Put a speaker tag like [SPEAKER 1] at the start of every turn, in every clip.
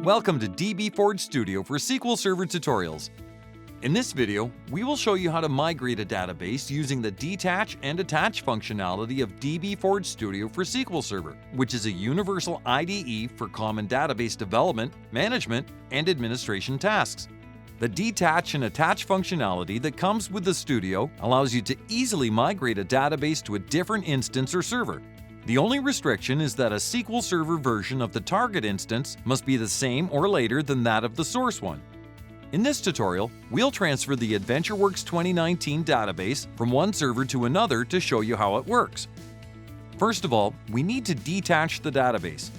[SPEAKER 1] Welcome to dbForge Studio for SQL Server tutorials. In this video, we will show you how to migrate a database using the Detach and Attach functionality of dbForge Studio for SQL Server, which is a universal IDE for common database development, management, and administration tasks. The Detach and Attach functionality that comes with the Studio allows you to easily migrate a database to a different instance or server. The only restriction is that a SQL Server version of the target instance must be the same or later than that of the source one. In this tutorial, we'll transfer the AdventureWorks 2019 database from one server to another to show you how it works. First of all, we need to detach the database.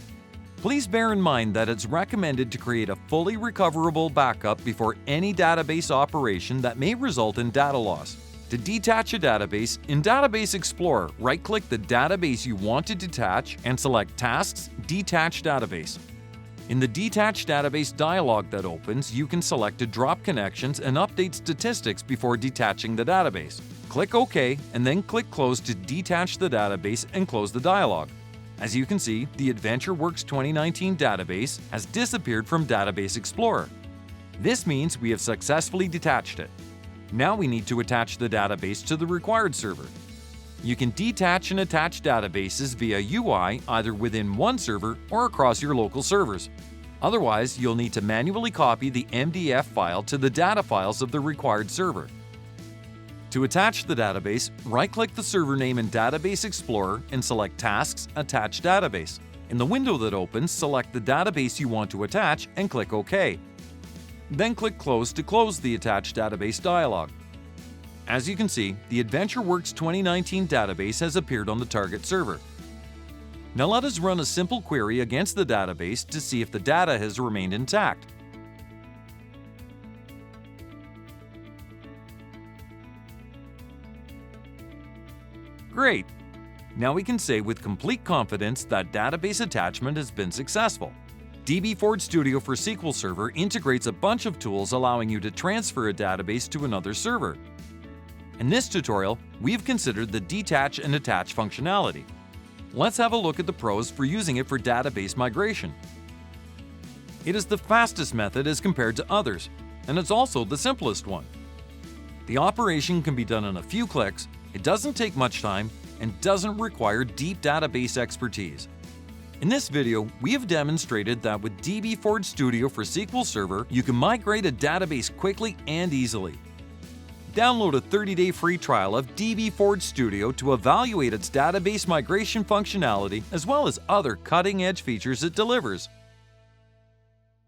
[SPEAKER 1] Please bear in mind that it's recommended to create a fully recoverable backup before any database operation that may result in data loss. To detach a database, in Database Explorer, right-click the database you want to detach and select Tasks, Detach Database. In the Detach Database dialog that opens, you can select to drop connections and update statistics before detaching the database. Click OK and then click Close to detach the database and close the dialog. As you can see, the AdventureWorks 2019 database has disappeared from Database Explorer. This means we have successfully detached it. Now we need to attach the database to the required server. You can detach and attach databases via UI either within one server or across your local servers. Otherwise, you'll need to manually copy the MDF file to the data files of the required server. To attach the database, right-click the server name in Database Explorer and select Tasks, Attach Database. In the window that opens, select the database you want to attach and click OK. Then click Close to close the Attached Database dialog. As you can see, the AdventureWorks 2019 database has appeared on the target server. Now let us run a simple query against the database to see if the data has remained intact. Great! Now we can say with complete confidence that database attachment has been successful. dbForge Studio for SQL Server integrates a bunch of tools allowing you to transfer a database to another server. In this tutorial, we've considered the Detach and Attach functionality. Let's have a look at the pros for using it for database migration. It is the fastest method as compared to others, and it's also the simplest one. The operation can be done in a few clicks, it doesn't take much time, and doesn't require deep database expertise. In this video, we have demonstrated that with dbForge Studio for SQL Server, you can migrate a database quickly and easily. Download a 30-day free trial of dbForge Studio to evaluate its database migration functionality as well as other cutting-edge features it delivers.